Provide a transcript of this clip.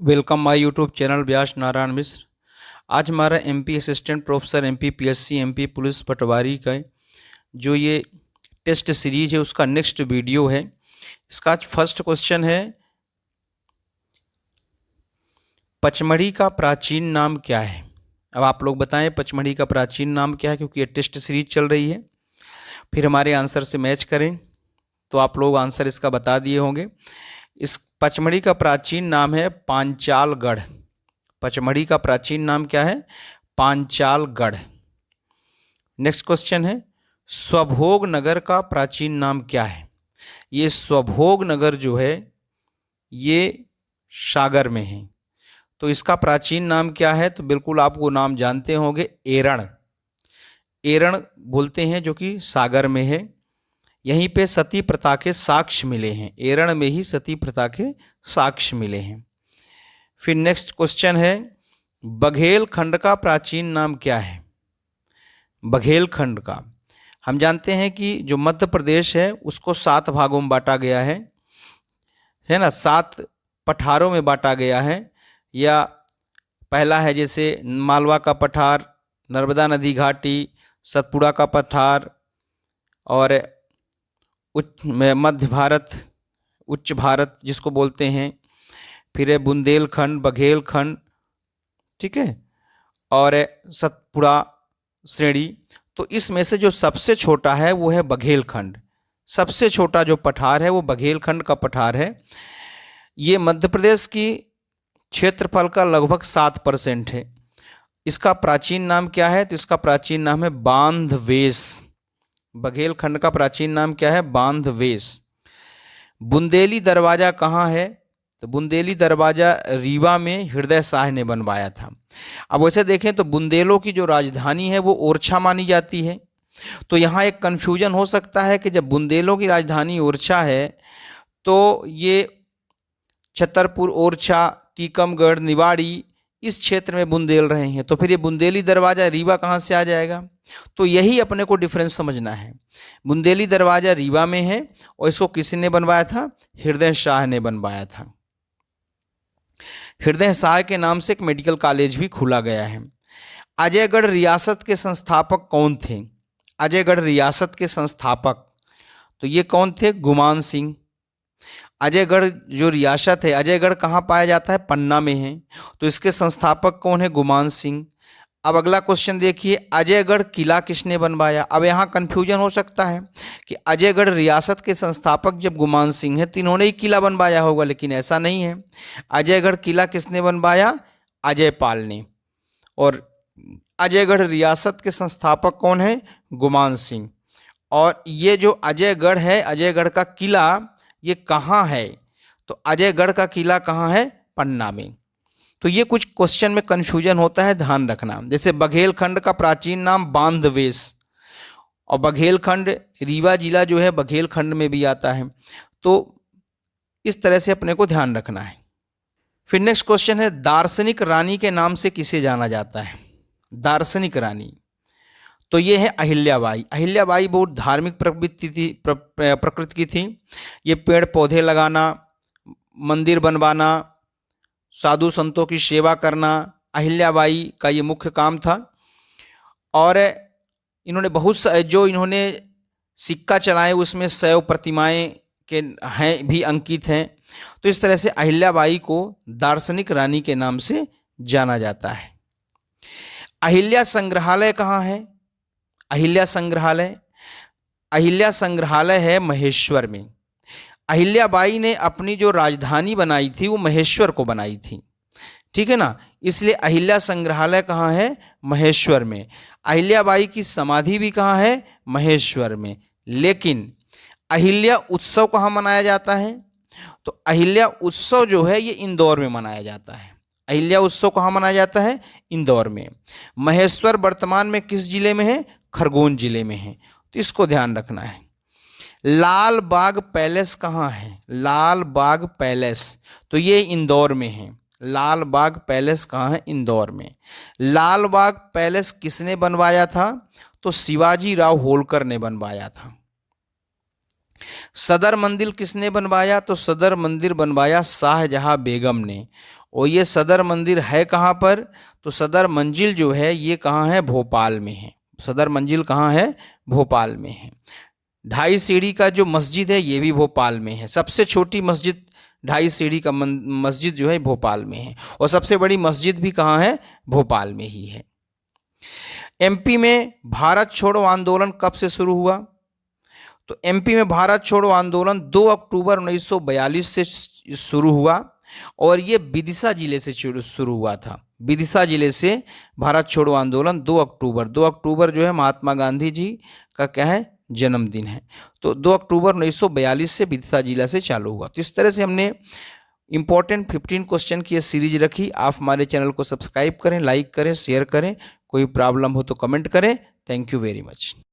Welcome my YouTube channel Vyas Narayan Mishra. आज हमारा MP assistant professor MP PSC MP police patwari का जो ये टेस्ट सीरीज है उसका नेक्स्ट वीडियो है। इसका आज फर्स्ट क्वेश्चन है, पचमढ़ी का प्राचीन नाम क्या है। अब आप लोग बताएं पचमढ़ी का प्राचीन नाम क्या है, क्योंकि ये टेस्ट सीरीज चल रही है। फिर हमारे आंसर से मैच करें तो आप लोग आंसर इसका बता दिए होंगे। इस पचमढ़ी का प्राचीन नाम है पांचालगढ़। पचमढ़ी का प्राचीन नाम क्या है? पांचालगढ़। नेक्स्ट क्वेश्चन है, स्वभोग नगर का प्राचीन नाम क्या है। ये स्वभोग नगर जो है ये सागर में है, तो इसका प्राचीन नाम क्या है? तो बिल्कुल आप वो नाम जानते होंगे, एरण। एरण बोलते हैं, जो कि सागर में है। यहीं पे सती प्रथा के साक्ष्य मिले हैं। एरण में ही सती प्रथा के साक्ष्य मिले हैं। फिर नेक्स्ट क्वेश्चन है, बघेल खंड का प्राचीन नाम क्या है। बघेल खंड का हम जानते हैं कि जो मध्य प्रदेश है उसको 7 भागों में बांटा गया है ना, 7 पठारों में बांटा गया है। या पहला है जैसे मालवा का पठार, नर्मदा नदी घाटी, सतपुड़ा का पठार, और मध्य भारत, उच्च भारत जिसको बोलते हैं। फिर है बुंदेलखंड, बघेलखंड, ठीक है, और सतपुड़ा श्रेणी। तो इसमें से जो सबसे छोटा है वो है बघेलखंड। सबसे छोटा जो पठार है वो बघेलखंड का पठार है। ये मध्य प्रदेश की क्षेत्रफल का लगभग 7% है। इसका प्राचीन नाम क्या है? तो इसका प्राचीन नाम है बांधवेश। बघेलखंड का प्राचीन नाम क्या है? बांधवेश। बुंदेली दरवाजा कहाँ है? तो बुंदेली दरवाजा रीवा में हृदय शाह ने बनवाया था। अब वैसे देखें तो बुंदेलों की जो राजधानी है वो ओरछा मानी जाती है। तो यहाँ एक कन्फ्यूजन हो सकता है कि जब बुंदेलों की राजधानी ओरछा है तो ये छतरपुर, ओरछा, टीकमगढ़, निवाड़ी इस क्षेत्र में बुंदेल रहे हैं, तो फिर ये बुंदेली दरवाजा रीवा कहाँ से आ जाएगा? तो यही अपने को डिफरेंस समझना है। बुंदेली दरवाजा रीवा में है और इसको किसने बनवाया था? हृदय शाह ने बनवाया था। हृदय शाह के नाम से एक मेडिकल कॉलेज भी खोला गया है। अजयगढ़ रियासत के संस्थापक कौन थे? अजयगढ़ रियासत के संस्थापक तो ये कौन थे? गुमान सिंह। अजयगढ़ जो रियासत है, अजयगढ़ कहाँ पाया जाता है? पन्ना में है, तो इसके संस्थापक कौन है? गुमान सिंह। अब अगला क्वेश्चन देखिए, अजयगढ़ किला किसने बनवाया। अब यहाँ कन्फ्यूजन हो सकता है कि अजयगढ़ रियासत के संस्थापक जब गुमान सिंह है तो इन्होंने ही किला बनवाया होगा, लेकिन ऐसा नहीं है। अजयगढ़ किला किसने बनवाया? अजयपाल ने। और अजयगढ़ रियासत के संस्थापक कौन है? गुमान सिंह। और ये जो अजयगढ़ है, अजयगढ़ का किला ये कहाँ है? तो अजयगढ़ का किला कहाँ है? पन्ना में। तो ये कुछ क्वेश्चन में कन्फ्यूजन होता है, ध्यान रखना। जैसे बघेलखंड का प्राचीन नाम बांधवेश, और बघेलखंड रीवा जिला जो है बघेलखंड में भी आता है। तो इस तरह से अपने को ध्यान रखना है। फिर नेक्स्ट क्वेश्चन है, दार्शनिक रानी के नाम से किसे जाना जाता है? दार्शनिक रानी तो ये है अहिल्याबाई। अहिल्याबाई बहुत धार्मिक प्रवृत्ति थी, प्रकृति की थी। ये पेड़ पौधे लगाना, मंदिर बनवाना, साधु संतों की सेवा करना अहिल्याबाई का ये मुख्य काम था। और इन्होंने जो इन्होंने सिक्का चलाए उसमें 100 प्रतिमाएं के हैं भी अंकित हैं। तो इस तरह से अहिल्याबाई को दार्शनिक रानी के नाम से जाना जाता है। अहिल्या संग्रहालय कहाँ है? अहिल्या संग्रहालय है महेश्वर में। अहिल्याबाई ने अपनी जो राजधानी बनाई थी वो महेश्वर को बनाई थी, ठीक है ना, इसलिए अहिल्या संग्रहालय कहाँ है? महेश्वर में। अहिल्याबाई की समाधि भी कहाँ है? महेश्वर में। लेकिन अहिल्या उत्सव कहाँ मनाया जाता है? तो अहिल्या उत्सव जो है ये इंदौर में मनाया जाता है। अहिल्या उत्सव कहाँ मनाया जाता है? इंदौर में। महेश्वर वर्तमान में किस जिले में है? खरगोन जिले में है, तो इसको ध्यान रखना है। लाल बाग पैलेस कहाँ है? लाल बाग पैलेस तो ये इंदौर में है। लाल बाग पैलेस कहाँ है? इंदौर में। लाल बाग पैलेस किसने बनवाया था? तो शिवाजी राव होलकर ने बनवाया था। सदर मंदिर किसने बनवाया? तो सदर मंदिर बनवाया शाहजहां बेगम ने। और ये सदर मंदिर है कहाँ पर? तो सदर मंजिल जो है ये कहाँ है? भोपाल में है। सदर मंजिल कहाँ है? भोपाल में है। 2.5 सीढ़ी का जो मस्जिद है ये भी भोपाल में है। सबसे छोटी मस्जिद 2.5 सीढ़ी का मस्जिद जो है भोपाल में है। और सबसे बड़ी मस्जिद भी कहाँ है? भोपाल में ही है। एमपी में भारत छोड़ो आंदोलन कब से शुरू हुआ? तो एमपी में भारत छोड़ो आंदोलन 2 अक्टूबर 1942 से शुरू हुआ और ये विदिशा जिले से शुरू हुआ था। विदिशा जिले से भारत छोड़ो आंदोलन 2 अक्टूबर जो है महात्मा गांधी जी का क्या है? जन्मदिन है। तो 2 अक्टूबर 1942 से विदिशा जिला से चालू हुआ। तो इस तरह से हमने इंपॉर्टेंट 15 क्वेश्चन की ये सीरीज रखी। आप हमारे चैनल को सब्सक्राइब करें, लाइक करें, शेयर करें। कोई प्रॉब्लम हो तो कमेंट करें। Thank you very much.